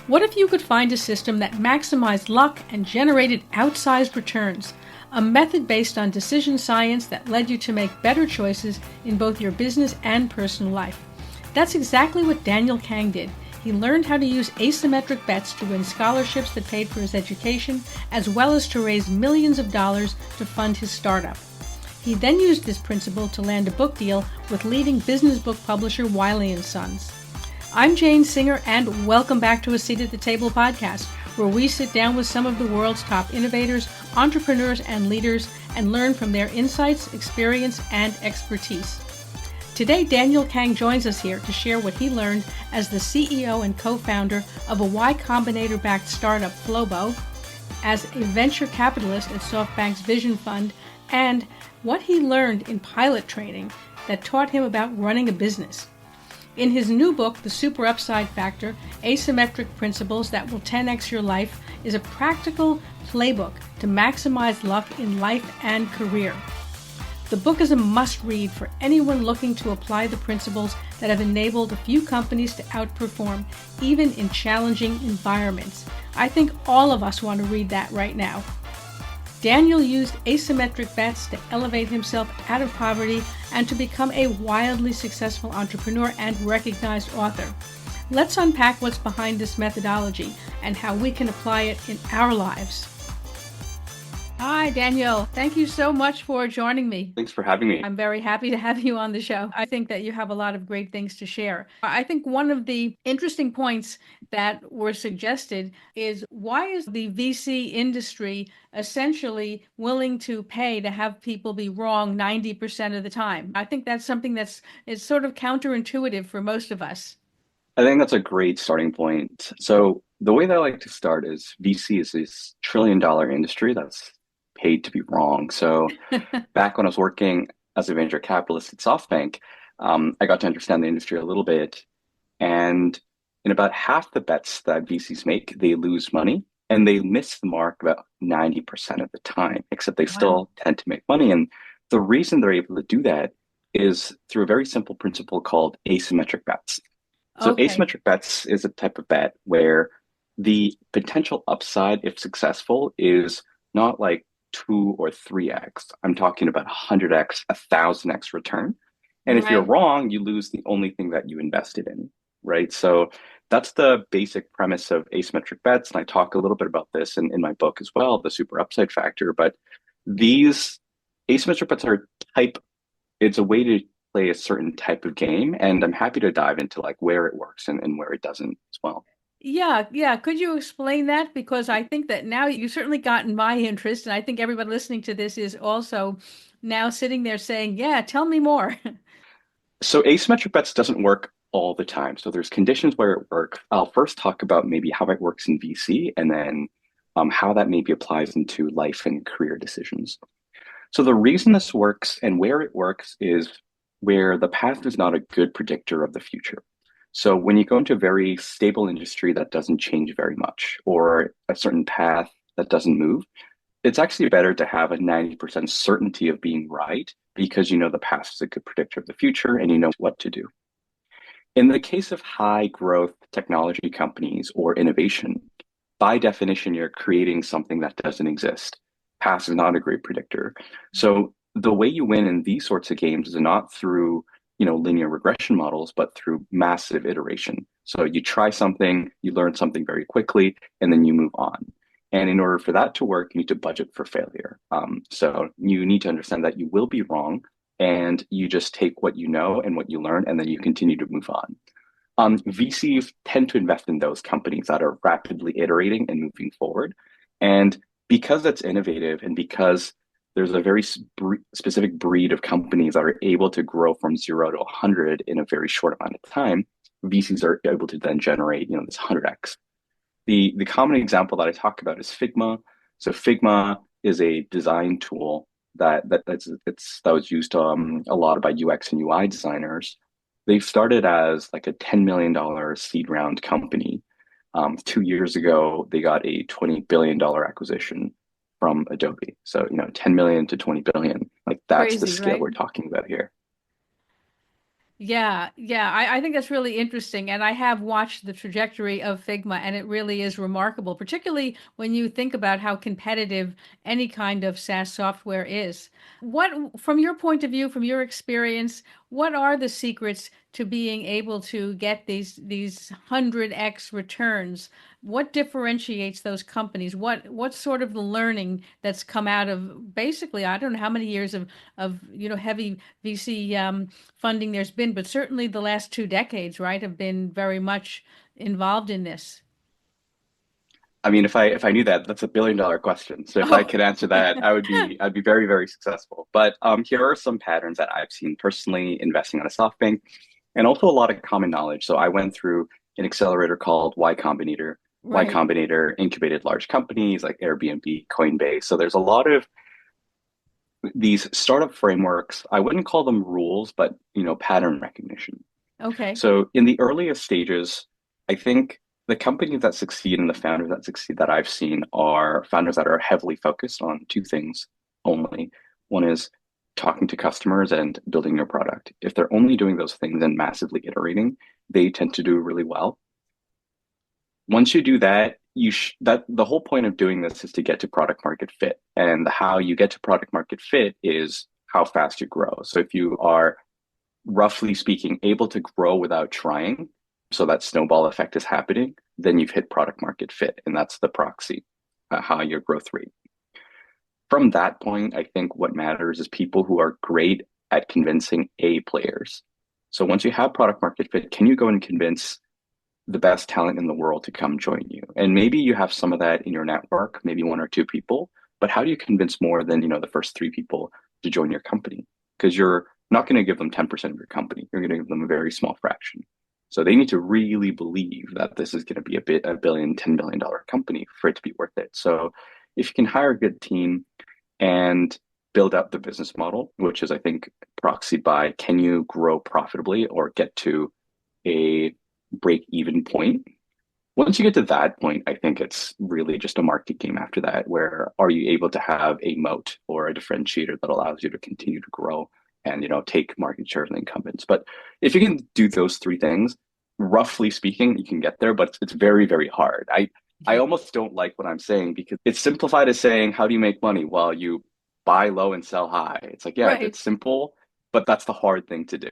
What if you could find a system that maximized luck and generated outsized returns? A method based on decision science that led you to make better choices in both your business and personal life. That's exactly what Daniel Kang did. He learned how to use asymmetric bets to win scholarships that paid for his education, as well as to raise millions of dollars to fund his startup. He then used this principle to land a book deal with leading business book publisher Wiley Sons. I'm Jane Singer, and welcome back to A Seat at the Table podcast, where we sit down with some of the world's top innovators, entrepreneurs, and leaders and learn from their insights, experience, and expertise. Today, Daniel Kang joins us here to share what he learned as the CEO and co-founder of a Y-Combinator-backed startup, Flowbo, as a venture capitalist at Softbank's Vision Fund, and what he learned in pilot training that taught him about running a business. In his new book, The Super Upside Factor, Asymmetric Principles That Will 10x Your Life, is a practical playbook to maximize luck in life and career. The book is a must-read for anyone looking to apply the principles that have enabled a few companies to outperform, even in challenging environments. I think all of us want to read that right now. Daniel used asymmetric bets to elevate himself out of poverty and to become a wildly successful entrepreneur and recognized author. Let's unpack what's behind this methodology and how we can apply it in our lives. Hi, Daniel. Thank you so much for joining me. Thanks for having me. I'm very happy to have you on the show. I think that you have a lot of great things to share. I think one of the interesting points that were suggested is, why is the VC industry essentially willing to pay to have people be wrong 90% of the time? I think that's something that's sort of counterintuitive for most of us. I think that's a great starting point. So the way that I like to start is VC is this trillion-dollar industry that's paid to be wrong. So back when I was working as a venture capitalist at Softbank, I got to understand the industry a little bit. And in about half the bets that VCs make, they lose money and they miss the mark about 90% of the time, except they still tend to make money. And the reason they're able to do that is through a very simple principle called asymmetric bets. So asymmetric bets is a type of bet where the potential upside, if successful, is not like 2 or 3x. I'm talking about 100x, 1000x return. And if you're wrong, you lose the only thing that you invested in, right? So that's the basic premise of asymmetric bets. And I talk a little bit about this in my book as well, The Super Upside Factor. But these asymmetric bets are it's a way to play a certain type of game. And I'm happy to dive into like where it works and where it doesn't as well. Yeah. Could you explain that? Because I think that now you've certainly gotten my interest, and I think everybody listening to this is also now sitting there saying, yeah, tell me more. So asymmetric bets doesn't work all the time. So there's conditions where it works. I'll first talk about maybe how it works in VC and then how that maybe applies into life and career decisions. So the reason this works and where it works is where the past is not a good predictor of the future. So when you go into a very stable industry that doesn't change very much, or a certain path that doesn't move, it's actually better to have a 90% certainty of being right, because you know the past is a good predictor of the future and you know what to do. In the case of high growth technology companies or innovation, by definition, you're creating something that doesn't exist. Past is not a great predictor. So the way you win in these sorts of games is not through linear regression models, but through massive iteration. So you try something, you learn something very quickly, and then you move on. And in order for that to work, you need to budget for failure. So you need to understand that you will be wrong, and you just take what you know and what you learn, and then you continue to move on. VCs tend to invest in those companies that are rapidly iterating and moving forward. And because that's innovative and because there's a very specific breed of companies that are able to grow from 0 to 100 in a very short amount of time, VCs are able to then generate, this 100x. The common example that I talk about is Figma. So Figma is a design tool that was used a lot by UX and UI designers. They started as like a $10 million seed round company. 2 years ago, they got a $20 billion acquisition from Adobe. So, 10 million to 20 billion, like that's Crazy, the scale right? we're talking about here. Yeah. I think that's really interesting. And I have watched the trajectory of Figma, and it really is remarkable, particularly when you think about how competitive any kind of SaaS software is. What, from your point of view, from your experience, what are the secrets to being able to get these 100x returns? What differentiates those companies? What's sort of the learning that's come out of basically, I don't know how many years of heavy VC funding there's been, but certainly the last 2 decades, right, have been very much involved in this. I mean, if I knew that, that's $1 billion question. So if I Oh, could answer that, I'd be very, very successful. But here are some patterns that I've seen personally investing on a SoftBank, and also a lot of common knowledge. So I went through an accelerator called Y-Combinator. right. Y-Combinator incubated large companies like Airbnb, Coinbase. So there's a lot of these startup frameworks. I wouldn't call them rules, but pattern recognition. Okay. So in the earliest stages, I think the companies that succeed and the founders that succeed that I've seen are founders that are heavily focused on two things only. One is talking to customers and building your product. If they're only doing those things and massively iterating, they tend to do really well. Once you do that, that the whole point of doing this is to get to product market fit. And how you get to product market fit is how fast you grow. So if you are, roughly speaking, able to grow without trying, so that snowball effect is happening, then you've hit product market fit. And that's the proxy, how your growth rate. From that point, I think what matters is people who are great at convincing A players. So once you have product market fit, can you go and convince the best talent in the world to come join you? And maybe you have some of that in your network, maybe one or two people, but how do you convince more than, the first three people to join your company? Because you're not going to give them 10% of your company. You're going to give them a very small fraction. So they need to really believe that this is going to be a billion, $10 billion company for it to be worth it. So if you can hire a good team and build out the business model, which is, I think, proxied by can you grow profitably or get to a break even point. Once you get to that point, I think it's really just a market game after that, where are you able to have a moat or a differentiator that allows you to continue to grow and take market share from the incumbents. But if you can do those three things, roughly speaking, you can get there, but it's very, very hard. I almost don't like what I'm saying because it's simplified as saying, how do you make money? Well, you buy low and sell high. It's like, yeah, Right. it's simple, but that's the hard thing to do.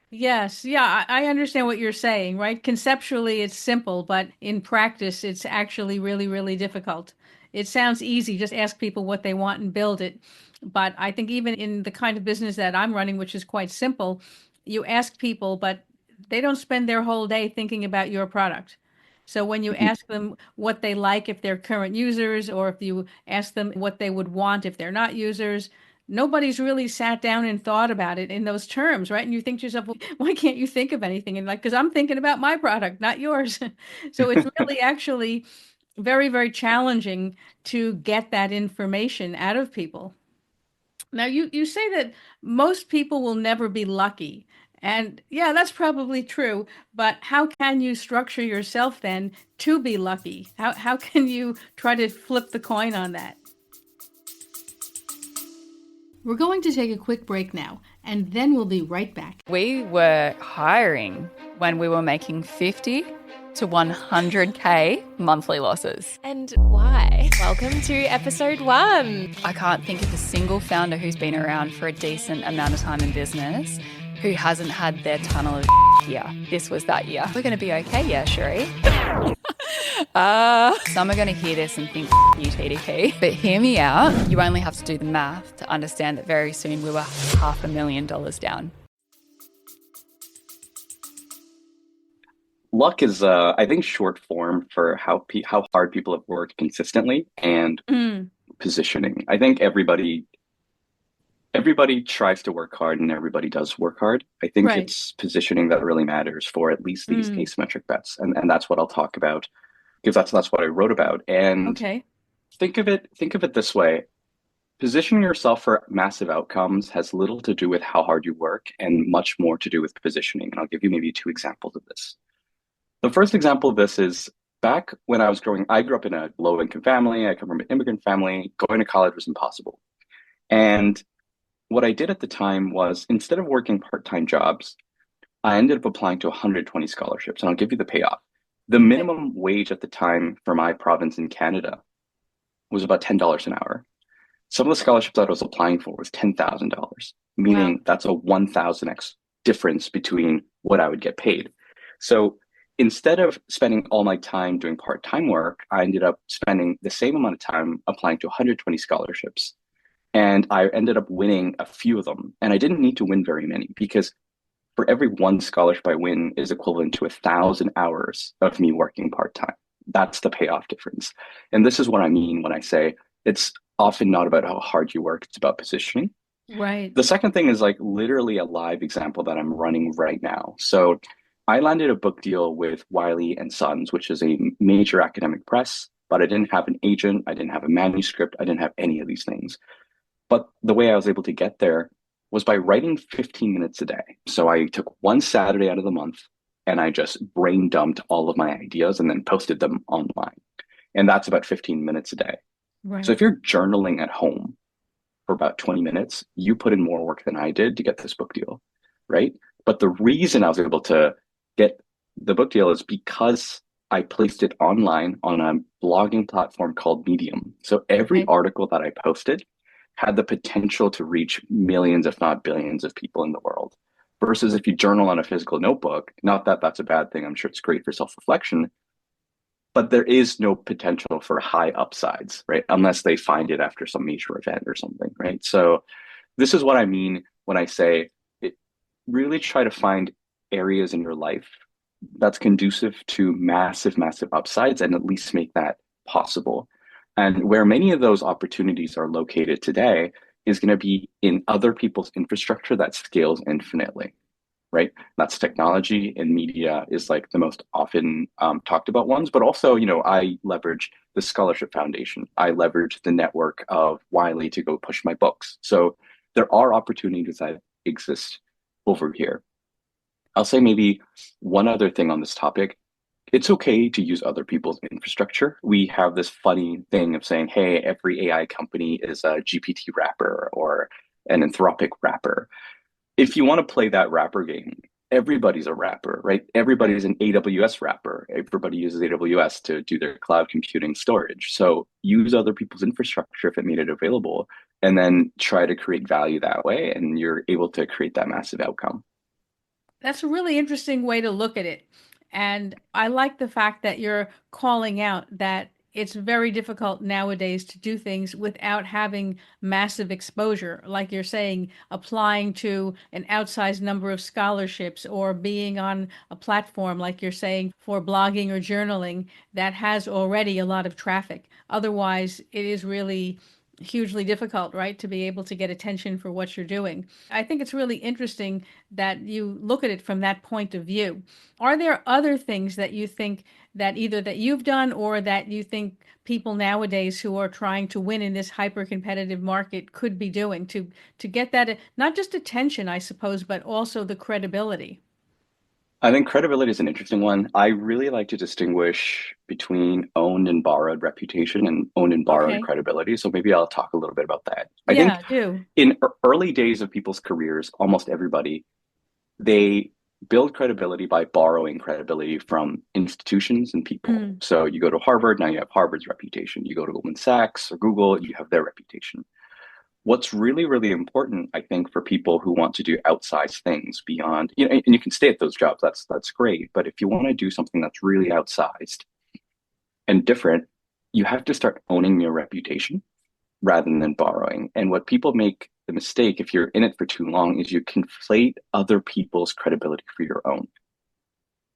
Yes, yeah, I understand what you're saying, right? Conceptually, it's simple, but in practice, it's actually really, really difficult. It sounds easy, just ask people what they want and build it. But I think even in the kind of business that I'm running, which is quite simple, you ask people, but they don't spend their whole day thinking about your product. So when you ask them what they like if they're current users, or if you ask them what they would want if they're not users, nobody's really sat down and thought about it in those terms, right? And you think to yourself, well, why can't you think of anything? And like, because I'm thinking about my product, not yours. So it's really actually very, very challenging to get that information out of people. Now, you say that most people will never be lucky. And yeah, that's probably true. But how can you structure yourself then to be lucky? How can you try to flip the coin on that? We're going to take a quick break now, and then we'll be right back. We were hiring when we were making 50 to 100K monthly losses. And why? Welcome to episode 1. I can't think of a single founder who's been around for a decent amount of time in business who hasn't had their tunnel of year. This was that year. We're going to be okay, yeah, Sheree. Some are going to hear this and think, you TDP. But hear me out. You only have to do the math to understand that very soon we were $500,000 down. Luck is, I think, short form for how hard people have worked consistently and positioning. I think everybody tries to work hard and everybody does work hard. I think Right. it's positioning that really matters for at least these asymmetric bets, and that's what I'll talk about because that's what I wrote about. And Okay. think of it this way: positioning yourself for massive outcomes has little to do with how hard you work and much more to do with positioning. And I'll give you maybe two examples of this. The first example of this is back when I grew up in a low income family. I come from an immigrant family. Going to college was impossible. And what I did at the time was instead of working part-time jobs, I ended up applying to 120 scholarships, and I'll give you the payoff. The Okay. minimum wage at the time for my province in Canada was about $10 an hour. Some of the scholarships that I was applying for was $10,000, Wow. meaning that's a 1,000x difference between what I would get paid. So instead of spending all my time doing part-time work, I ended up spending the same amount of time applying to 120 scholarships. And I ended up winning a few of them. And I didn't need to win very many because for every one scholarship I win is equivalent to 1,000 hours of me working part-time. That's the payoff difference. And this is what I mean when I say it's often not about how hard you work, it's about positioning. Right. The second thing is like literally a live example that I'm running right now. So I landed a book deal with Wiley and Sons, which is a major academic press, but I didn't have an agent, I didn't have a manuscript, I didn't have any of these things. But the way I was able to get there was by writing 15 minutes a day. So I took one Saturday out of the month and I just brain dumped all of my ideas and then posted them online. And that's about 15 minutes a day. So Right. if you're journaling at home for about 20 minutes, you put in more work than I did to get this book deal, right? But the reason I was able to get the book deal is because I placed it online on a blogging platform called Medium. So every Okay. article that I posted had the potential to reach millions, if not billions, of people in the world. Versus if you journal on a physical notebook, not that that's a bad thing, I'm sure it's great for self reflection, but there is no potential for high upsides, right? Unless they find it after some major event or something, right? So this is what I mean when I say it, really try to find areas in your life that's conducive to massive, massive upsides and at least make that possible. And where many of those opportunities are located today is going to be in other people's infrastructure that scales infinitely, right? That's technology and media is like the most often talked about ones, but also, I leverage the Scholarship Foundation. I leverage the network of Wiley to go push my books. So there are opportunities that exist over here. I'll say maybe one other thing on this topic. It's okay to use other people's infrastructure. We have this funny thing of saying, hey, every AI company is a GPT wrapper or an Anthropic wrapper. If you want to play that wrapper game, everybody's a wrapper, right? Right. Everybody's an AWS wrapper. Everybody uses AWS to do their cloud computing storage. So use other people's infrastructure if it made it available, and then try to create value that way, and you're able to create that massive outcome. That's a really interesting way to look at it. And I like the fact that you're calling out that it's very difficult nowadays to do things without having massive exposure. Like you're saying, applying to an outsized number of scholarships or being on a platform, like you're saying, for blogging or journaling that has already a lot of traffic. Otherwise, it is really hugely difficult, right, to be able to get attention for what you're doing. I think it's really interesting that you look at it from that point of view. Are there other things that you think that either that you've done or that you think people nowadays who are trying to win in this hyper competitive market could be doing to get that not just attention, I suppose, but also the credibility? I think credibility is an interesting one. I really like to distinguish between owned and borrowed reputation and owned and borrowed Okay. credibility. So maybe I'll talk a little bit about that. I think Yeah, do. in early days of people's careers, almost everybody, they build credibility by borrowing credibility from institutions and people. Mm, So you go to Harvard, now you have Harvard's reputation. You go to Goldman Sachs or Google, you have their reputation. What's really, really important, I think, for people who want to do outsized things beyond, and you can stay at those jobs, that's great. But if you want to do something that's really outsized and different, you have to start owning your reputation rather than borrowing. And what people make the mistake, if you're in it for too long, is you conflate other people's credibility for your own.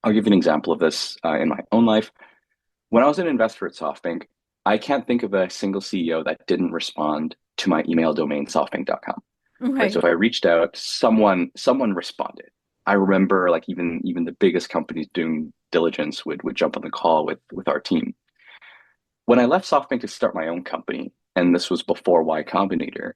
I'll give you an example of this in my own life. When I was an investor at Softbank, I can't think of a single CEO that didn't respond to my email domain, softbank.com. Right. So right. if I reached out, someone responded. I remember like even the biggest companies doing diligence would jump on the call with our team. When I left SoftBank to start my own company, and this was before Y-Combinator,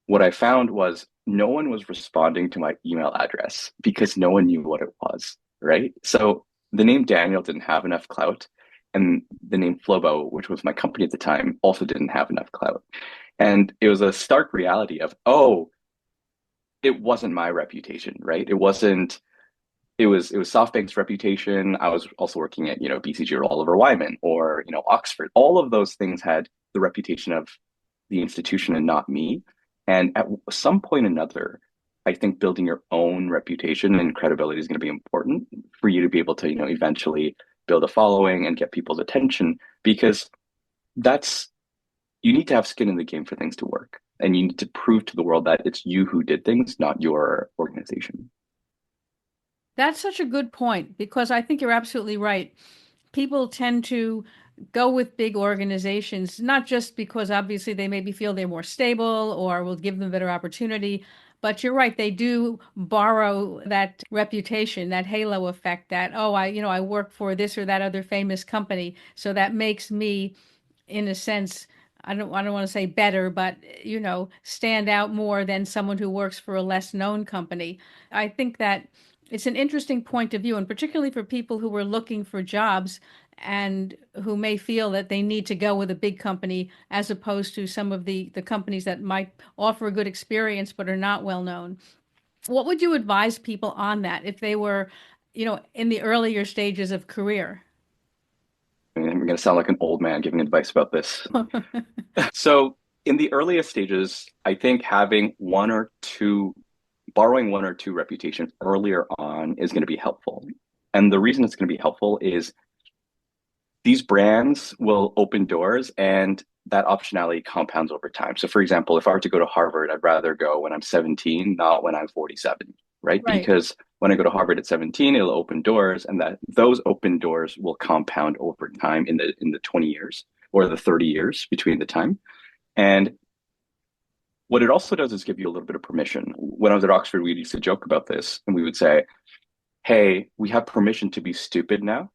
what I found was no one was responding to my email address because no one knew what it was, right? So the name Daniel didn't have enough clout, and the name Flowbo, which was my company at the time, also didn't have enough clout. And it was a stark reality of, oh, it wasn't my reputation, right? It was Softbank's reputation. I was also working at, BCG or Oliver Wyman or, Oxford. All of those things had the reputation of the institution and not me. And at some point or another, I think building your own reputation and credibility is going to be important for you to be able to, eventually build a following and get people's attention, because that's you need to have skin in the game for things to work. And you need to prove to the world that it's you who did things, not your organization. That's such a good point because I think you're absolutely right. People tend to go with big organizations, not just because obviously they maybe feel they're more stable or will give them a better opportunity, but you're right, they do borrow that reputation, that halo effect that, oh, I work for this or that other famous company, so that makes me, in a sense, I don't want to say better, but stand out more than someone who works for a less known company. I think that it's an interesting point of view, and particularly for people who are looking for jobs and who may feel that they need to go with a big company as opposed to some of the companies that might offer a good experience but are not well known. What would you advise people on that if they were, in the earlier stages of career? I mean, I'm going to sound like an old man giving advice about this. So in the earliest stages, I think borrowing one or two reputations earlier on is going to be helpful. And the reason it's going to be helpful is these brands will open doors and that optionality compounds over time. So for example, if I were to go to Harvard, I'd rather go when I'm 17, not when I'm 47, right? Right. Because when I go to Harvard at 17, it'll open doors, and that those open doors will compound over time in the 20 years or the 30 years between the time. And what it also does is give you a little bit of permission. When I was at Oxford, we used to joke about this, and we would say, hey, we have permission to be stupid now.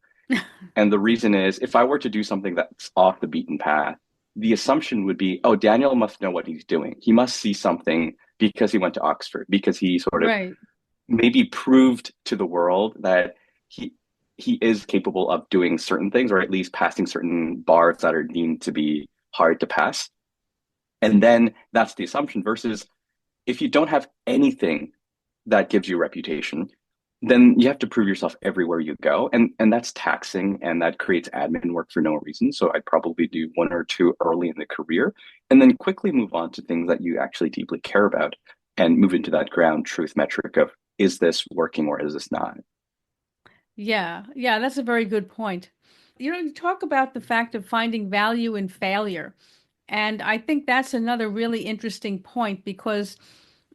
And the reason is, if I were to do something that's off the beaten path, the assumption would be, oh, Daniel must know what he's doing. He must see something because he went to Oxford, because he sort of Right. maybe proved to the world that he is capable of doing certain things, or at least passing certain bars that are deemed to be hard to pass. And then that's the assumption, versus if you don't have anything that gives you a reputation, then you have to prove yourself everywhere you go. And that's taxing, and that creates admin work for no reason. So I'd probably do one or two early in the career and then quickly move on to things that you actually deeply care about and move into that ground truth metric of, is this working or is this not? Yeah, yeah, that's a very good point. You talk about the fact of finding value in failure. And I think that's another really interesting point because,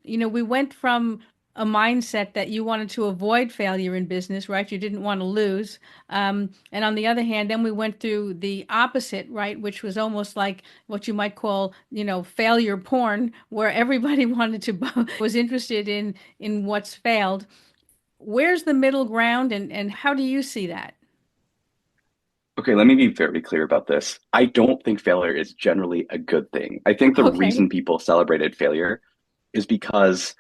we went from a mindset that you wanted to avoid failure in business, right? You didn't want to lose. And on the other hand, then we went through the opposite, right? Which was almost like what you might call, failure porn, where everybody wanted to, was interested in what's failed. Where's the middle ground and how do you see that? Okay, let me be very clear about this. I don't think failure is generally a good thing. I think the Okay. reason people celebrated failure is because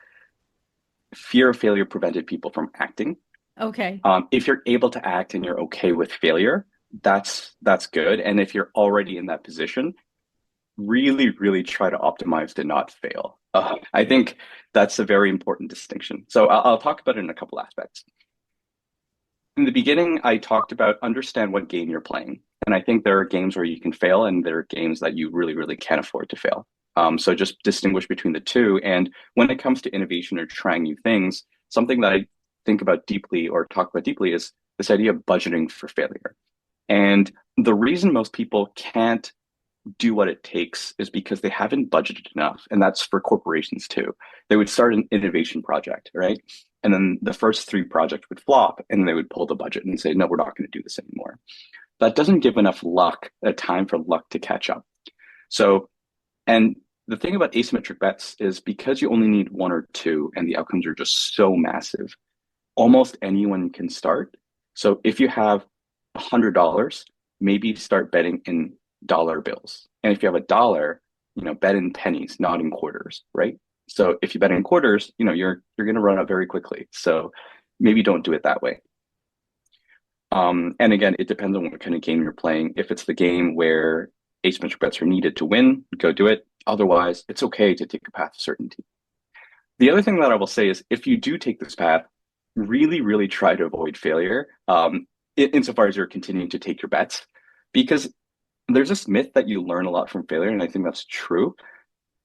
fear of failure prevented people from acting. Okay. If you're able to act and you're okay with failure, that's good. And if you're already in that position, really, really try to optimize to not fail. I think that's a very important distinction. So I'll talk about it in a couple aspects. In the beginning, I talked about understand what game you're playing. And I think there are games where you can fail, and there are games that you really, really can't afford to fail. So just distinguish between the two. And when it comes to innovation or trying new things, something that I think about deeply or talk about deeply is this idea of budgeting for failure. And the reason most people can't do what it takes is because they haven't budgeted enough. And that's for corporations too. They would start an innovation project, right? And then the first three projects would flop, and they would pull the budget and say, no, we're not going to do this anymore. That doesn't give enough time for luck to catch up. So, and the thing about asymmetric bets is because you only need one or two and the outcomes are just so massive, almost anyone can start. So if you have $100, maybe start betting in dollar bills. And if you have $1, bet in pennies, not in quarters, right? So if you bet in quarters, you're going to run out very quickly. So maybe don't do it that way. And again, it depends on what kind of game you're playing. If it's the game where asymmetric bets are needed to win, go do it. Otherwise, it's okay to take a path of certainty. The other thing that I will say is if you do take this path, really, really try to avoid failure, insofar as you're continuing to take your bets, because there's this myth that you learn a lot from failure, and I think that's true.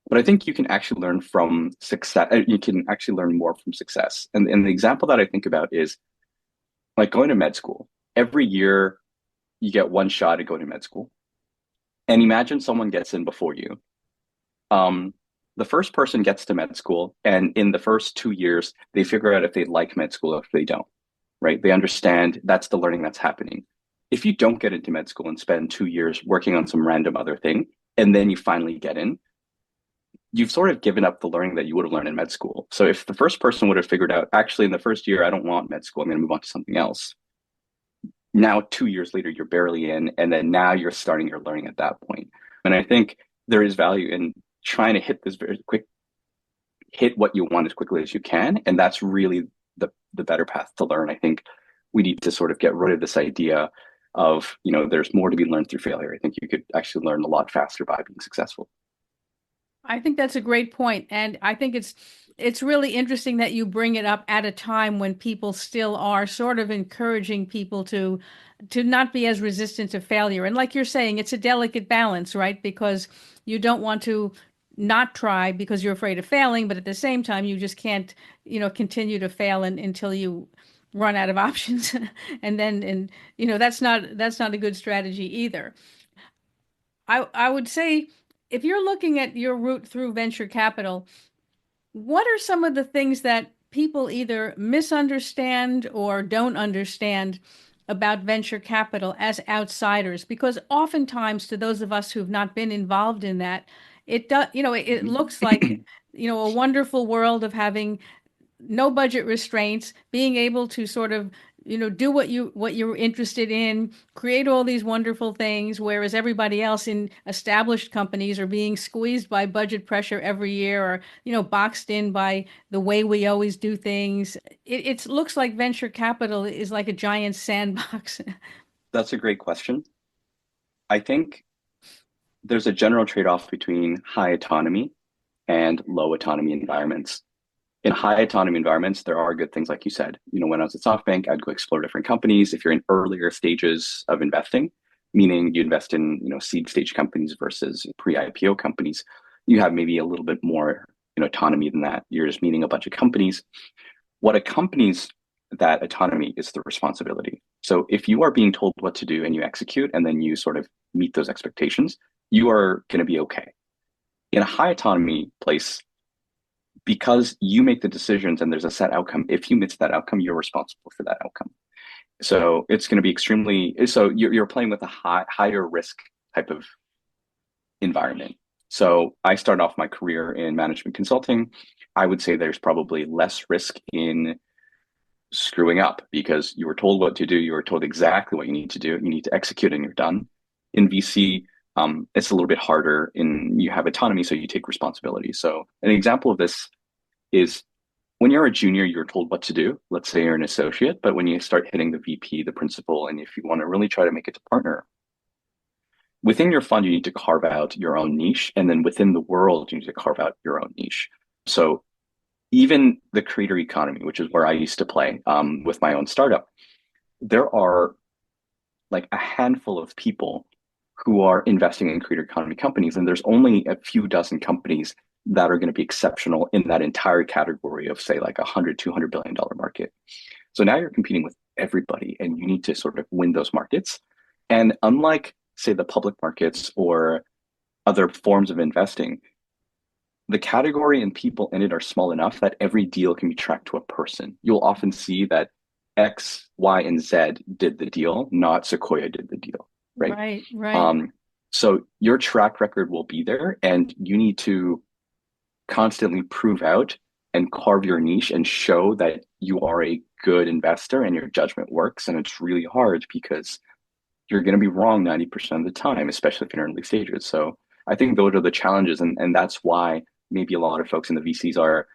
But I think you can actually learn from success. You can actually learn more from success. And the example that I think about is like going to med school. Every year, you get one shot at going to med school. And imagine someone gets in before you. Um, the first person gets to med school, and in the first 2 years, they figure out if they like med school or if they don't, right? They understand that's the learning that's happening. If you don't get into med school and spend 2 years working on some random other thing, and then you finally get in, you've sort of given up the learning that you would have learned in med school. So if the first person would have figured out, actually, in the first year, I don't want med school, I'm going to move on to something else. Now, 2 years later, you're barely in, and then now you're starting your learning at that point. And I think there is value in trying to hit this very quick, hit what you want as quickly as you can. And that's really the better path to learn. I think we need to sort of get rid of this idea of, there's more to be learned through failure. I think you could actually learn a lot faster by being successful. I think that's a great point, and I think it's really interesting that you bring it up at a time when people still are sort of encouraging people to not be as resistant to failure. And like you're saying, it's a delicate balance, right? Because you don't want to not try because you're afraid of failing, but at the same time, you just can't, continue to fail until you run out of options, that's not a good strategy either. I would say if you're looking at your route through venture capital, what are some of the things that people either misunderstand or don't understand about venture capital as outsiders? Because oftentimes, to those of us who've not been involved in that, it looks like, a wonderful world of having no budget restraints, being able to sort of, do what you're interested in, create all these wonderful things, whereas everybody else in established companies are being squeezed by budget pressure every year, or, boxed in by the way we always do things. It looks like venture capital is like a giant sandbox. That's a great question. I think there's a general trade-off between high autonomy and low autonomy environments. In high autonomy environments, there are good things, like you said. When I was at Softbank, I'd go explore different companies. If you're in earlier stages of investing, meaning you invest in seed stage companies versus pre-IPO companies, you have maybe a little bit more autonomy than that. You're just meeting a bunch of companies. What accompanies that autonomy is the responsibility. So if you are being told what to do and you execute, and then you sort of meet those expectations, you are going to be okay. In a high autonomy place, because you make the decisions and there's a set outcome, if you miss that outcome, you're responsible for that outcome. So it's going to be you're playing with a higher risk type of environment. So I started off my career in management consulting. I would say there's probably less risk in screwing up because you were told what to do. You were told exactly what you need to do. You need to execute and you're done. In VC, it's a little bit harder you have autonomy, so you take responsibility. So an example of this is when you're a junior, you're told what to do. Let's say you're an associate, but when you start hitting the VP, the principal, and if you want to really try to make it to partner, within your fund, you need to carve out your own niche. And then within the world, you need to carve out your own niche. So even the creator economy, which is where I used to play with my own startup, there are like a handful of people who are investing in creator economy companies. And there's only a few dozen companies that are going to be exceptional in that entire category of, say, like $100-200 billion market. So now you're competing with everybody and you need to sort of win those markets. And unlike, say, the public markets or other forms of investing, the category and people in it are small enough that every deal can be tracked to a person. You'll often see that X, Y, and Z did the deal, not Sequoia did the deal. Right. So your track record will be there, and you need to constantly prove out and carve your niche and show that you are a good investor and your judgment works. And it's really hard because you're going to be wrong 90% of the time, especially if you're in early stages. So I think those are the challenges, and that's why maybe a lot of folks in the VCs are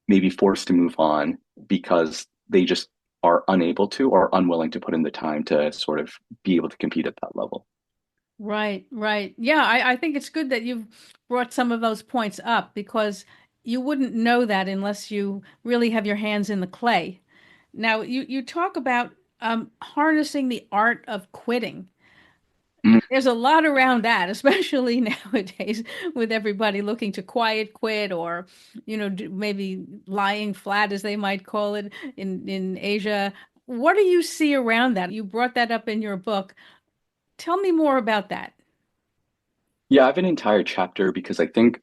maybe forced to move on because they just are unable to or unwilling to put in the time to sort of be able to compete at that level. Right. Yeah, I think it's good that you've brought some of those points up because, you wouldn't know that unless you really have your hands in the clay. Now, you talk about harnessing the art of quitting. Mhm. There's a lot around that, especially nowadays with everybody looking to quiet quit or, maybe lying flat, as they might call it in Asia. What do you see around that? You brought that up in your book. Tell me more about that. Yeah, I have an entire chapter because I think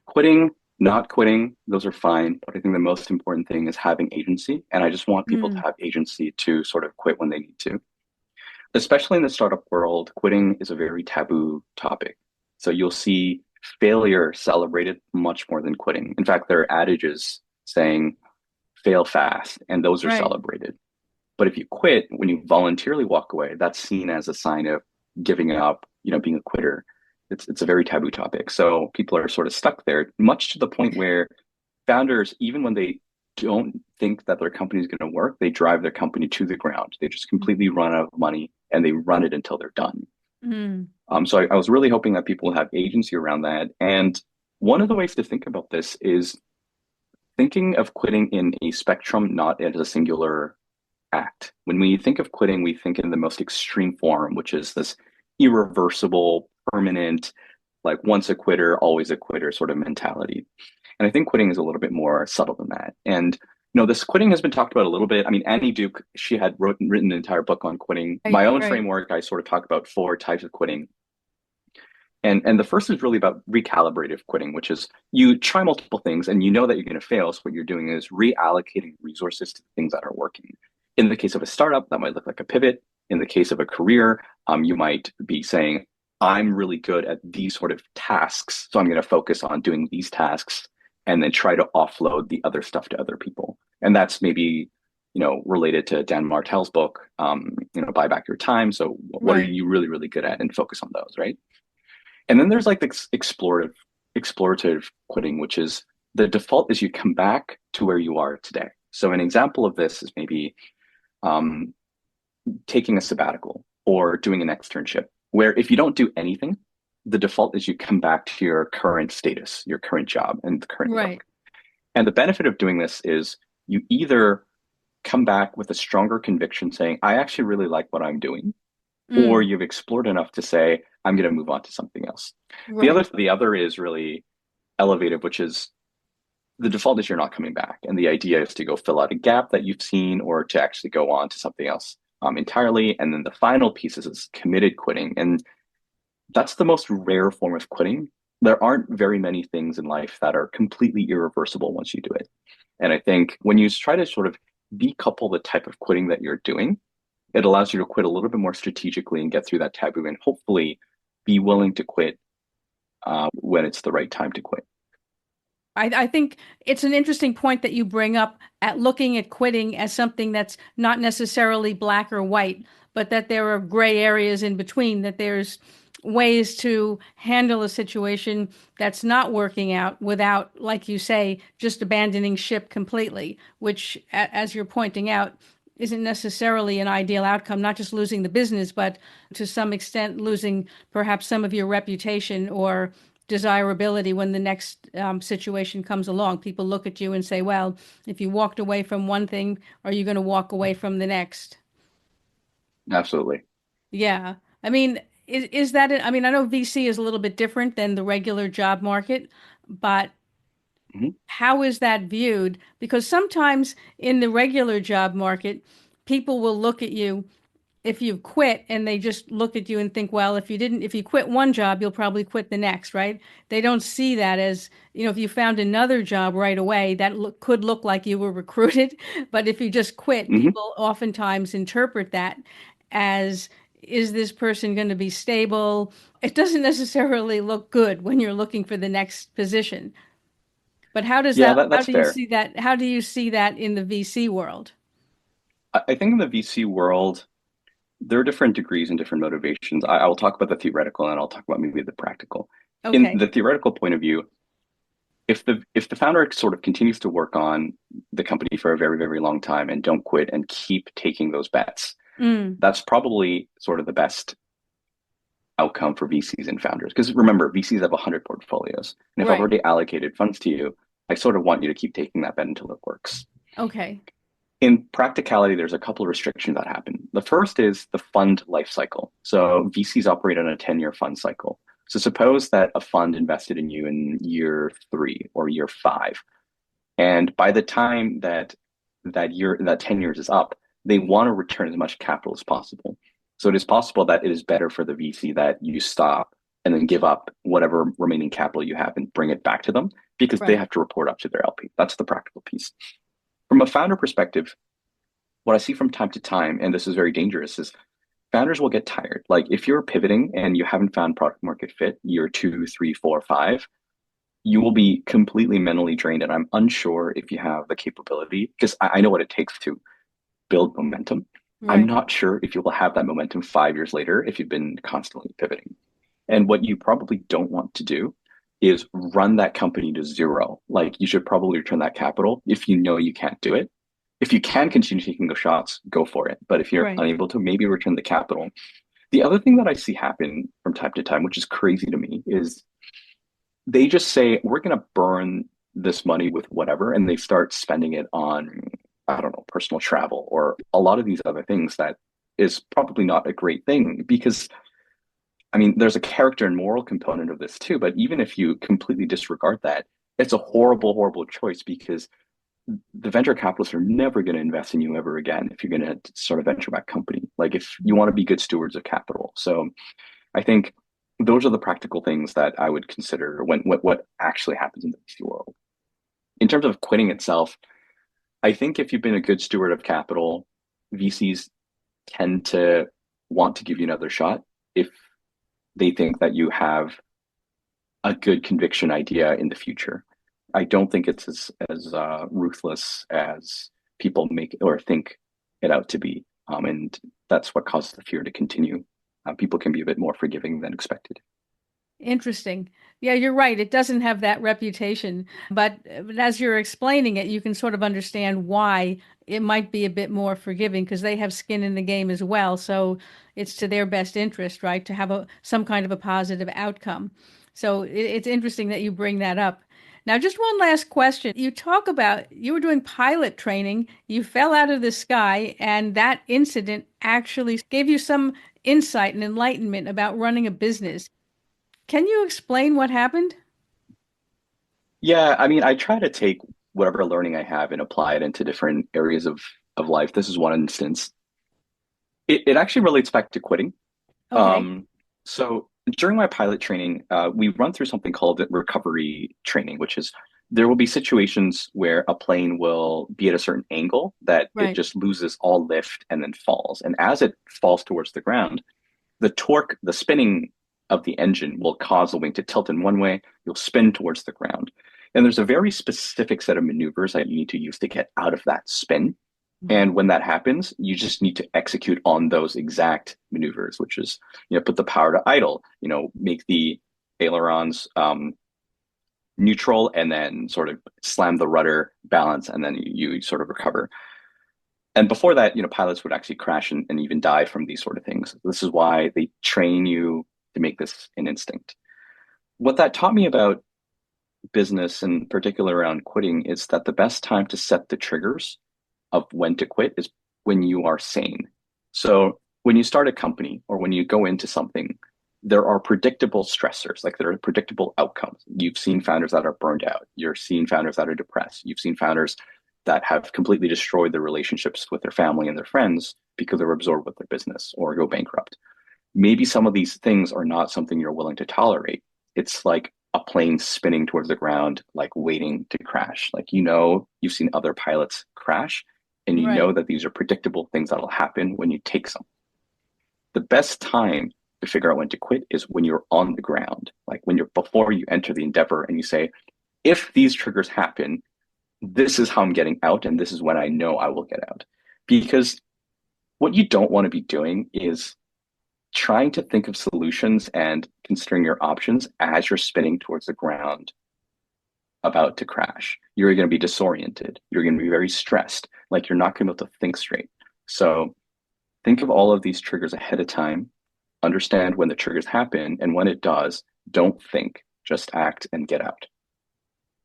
quitting, not quitting, those are fine. But I think the most important thing is having agency. And I just want people to Mm, have agency to sort of quit when they need to. Especially in the startup world, quitting is a very taboo topic. So you'll see failure celebrated much more than quitting. In fact, there are adages saying fail fast, and those are right. celebrated. But if you quit, when you voluntarily walk away, that's seen as a sign of giving up, being a quitter. It's a very taboo topic. So people are sort of stuck there, much to the point where founders, even when they don't think that their company is going to work, they drive their company to the ground. They just completely run out of money and they run it until they're done. Mm, So I was really hoping that people would have agency around that. And one of the ways to think about this is thinking of quitting in a spectrum, not as a singular act. When we think of quitting, we think in the most extreme form, which is this irreversible, permanent, like once a quitter, always a quitter sort of mentality. And I think quitting is a little bit more subtle than that. And this quitting has been talked about a little bit. I mean, Annie Duke, she had written an entire book on quitting. right, My own right. framework, I sort of talk about four types of quitting. And the first is really about recalibrative quitting, which is you try multiple things and you know that you're going to fail. So what you're doing is reallocating resources to the things that are working. In the case of a startup, that might look like a pivot. In the case of a career, you might be saying, I'm really good at these sort of tasks. So I'm going to focus on doing these tasks and then try to offload the other stuff to other people. And that's maybe, related to Dan Martell's book, Buy Back Your Time. So what are Right. you really, really good at and focus on those, right? And then there's like this explorative quitting, which is the default is you come back to where you are today. So an example of this is maybe um, taking a sabbatical or doing an externship, where if you don't do anything, the default is you come back to your current status, your current job, and the current Right. work. And the benefit of doing this is you either come back with a stronger conviction saying, I actually really like what I'm doing, or Mm, you've explored enough to say, I'm going to move on to something else. The right. other, the other is really elevative, which is the default is you're not coming back. And the idea is to go fill out a gap that you've seen or to actually go on to something else entirely. And then the final piece is committed quitting. And that's the most rare form of quitting. There aren't very many things in life that are completely irreversible once you do it. And I think when you try to sort of decouple the type of quitting that you're doing, it allows you to quit a little bit more strategically and get through that taboo and hopefully be willing to quit when it's the right time to quit. I think it's an interesting point that you bring up at looking at quitting as something that's not necessarily black or white, but that there are gray areas in between, that there's ways to handle a situation that's not working out without, like you say, just abandoning ship completely, which, as you're pointing out, isn't necessarily an ideal outcome, not just losing the business, but to some extent losing perhaps some of your reputation or desirability when the next situation comes along. People look at you and say, well, if you walked away from one thing, are you going to walk away from the next? Absolutely. Yeah. I mean, is that, I mean, I know VC is a little bit different than the regular job market, but Mhm. how is that viewed? Because sometimes in the regular job market, people will look at you if you quit and they just look at you and think, well, if you quit one job, you'll probably quit the next, right? They don't see that as, if you found another job right away, that could look like you were recruited. But if you just quit, Mhm. people oftentimes interpret that as, is this person going to be stable? It doesn't necessarily look good when you're looking for the next position. But Yeah, how that's do you fair. see that? How do you see that in the VC world? I think in the VC world, there are different degrees and different motivations. I will talk about the theoretical and I'll talk about maybe the practical. In Okay. the theoretical point of view, if the founder sort of continues to work on the company for a very, very long time and don't quit and keep taking those bets, Mm, that's probably sort of the best outcome for VCs and founders. Because remember, VCs have 100 portfolios. And if I've Right. already allocated funds to you, I sort of want you to keep taking that bet until it works. Okay. In practicality, there's a couple of restrictions that happen. The first is the fund life cycle. So VCs operate on a 10-year fund cycle. So suppose that a fund invested in you in year 3 or year 5. And by the time that 10 years is up, they want to return as much capital as possible. So it is possible that it is better for the VC that you stop and then give up whatever remaining capital you have and bring it back to them because they Right. have to report up to their LP. That's the practical piece. From a founder perspective, what I see from time to time, and this is very dangerous, is founders will get tired. Like if you're pivoting and you haven't found product market fit year 2, 3, 4, 5, you will be completely mentally drained. And I'm unsure if you have the capability, because I know what it takes to build momentum. I'm Right. not sure if you will have that momentum 5 years later if you've been constantly pivoting. And what you probably don't want to do is run that company to zero. Like you should probably return that capital if you know you can't do it. If you can continue taking those shots, go for it. But if you're Right. unable to, maybe return the capital. The other thing that I see happen from time to time, which is crazy to me, is they just say, we're going to burn this money with whatever, and they start spending it on, I don't know, personal travel or a lot of these other things that is probably not a great thing because, I mean, there's a character and moral component of this too, but even if you completely disregard that, it's a horrible, horrible choice because the venture capitalists are never going to invest in you ever again if you're going to start a venture backed company. Like if you want to be good stewards of capital. So I think those are the practical things that I would consider when what actually happens in the VC world. In terms of quitting itself, I think if you've been a good steward of capital, VCs tend to want to give you another shot if they think that you have a good conviction idea in the future. I don't think it's as ruthless as people make or think it out to be, and that's what causes the fear to continue. People can be a bit more forgiving than expected. Interesting. Yeah, you're right. It doesn't have that reputation, but as you're explaining it, you can sort of understand why it might be a bit more forgiving because they have skin in the game as well. So it's to their best interest, right, to have some kind of a positive outcome. So it's interesting that you bring that up. Now, just one last question. You talk about you were doing pilot training, you fell out of the sky, and that incident actually gave you some insight and enlightenment about running a business. Can you explain what happened? Yeah, I mean, I try to take whatever learning I have and apply it into different areas of life. This is one instance. It actually relates back to quitting. Okay. Um, so during my pilot training, we run through something called recovery training, which is there will be situations where a plane will be at a certain angle that it Right. just loses all lift and then falls. And as it falls towards the ground, the torque, the spinning of the engine will cause the wing to tilt in one way. You'll spin towards the ground. And there's a very specific set of maneuvers that you need to use to get out of that spin. Mhm. And when that happens, you just need to execute on those exact maneuvers, which is, put the power to idle, make the ailerons neutral and then sort of slam the rudder balance and then you sort of recover. And before that, pilots would actually crash and even die from these sort of things. This is why they train you to make this an instinct. What that taught me about business, in particular around quitting, is that the best time to set the triggers of when to quit is when you are sane. So when you start a company or when you go into something, there are predictable stressors, like there are predictable outcomes. You've seen founders that are burned out. You're seeing founders that are depressed. You've seen founders that have completely destroyed their relationships with their family and their friends because they're absorbed with their business or go bankrupt. Maybe some of these things are not something you're willing to tolerate. It's like a plane spinning towards the ground, like waiting to crash. Like, you've seen other pilots crash, and you Right. know that these are predictable things that'll happen when you take some. The best time to figure out when to quit is when you're on the ground, like when you're before you enter the endeavor and you say, if these triggers happen, this is how I'm getting out, and this is when I know I will get out. Because what you don't want to be doing is trying to think of solutions and considering your options as you're spinning towards the ground about to crash. You're going to be disoriented. You're going to be very stressed. Like you're not going to be able to think straight. So think of all of these triggers ahead of time understand when the triggers happen, and when it does, don't think, just act and get out.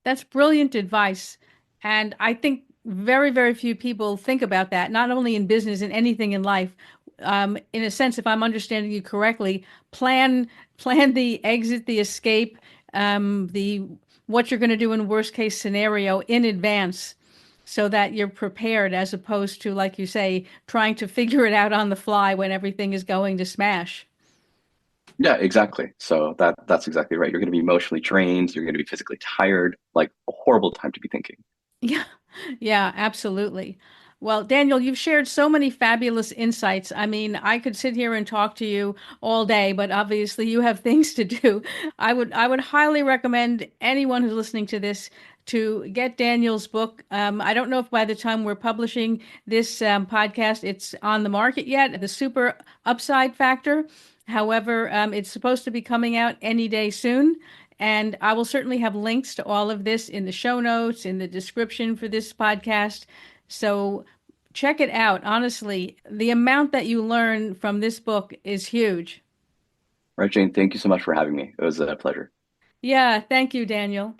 That's brilliant advice. And I think very, very few people think about that, not only in business, in anything in life. In a sense, if I'm understanding you correctly, plan the exit, the escape, the what you're going to do in worst case scenario in advance so that you're prepared, as opposed to, like you say, trying to figure it out on the fly when everything is going to smash. Yeah, exactly. So that's exactly right. You're going to be emotionally drained. You're going to be physically tired. Like a horrible time to be thinking. Yeah, yeah, absolutely. Well, Daniel, you've shared so many fabulous insights. I mean, I could sit here and talk to you all day, but obviously you have things to do. I would highly recommend anyone who's listening to this to get Daniel's book. I don't know if by the time we're publishing this podcast, it's on the market yet, The Super Upside Factor. However, it's supposed to be coming out any day soon. And I will certainly have links to all of this in the show notes, in the description for this podcast. So check it out. Honestly, the amount that you learn from this book is huge. Right, Jane, thank you so much for having me. It was a pleasure. Yeah, thank you, Daniel.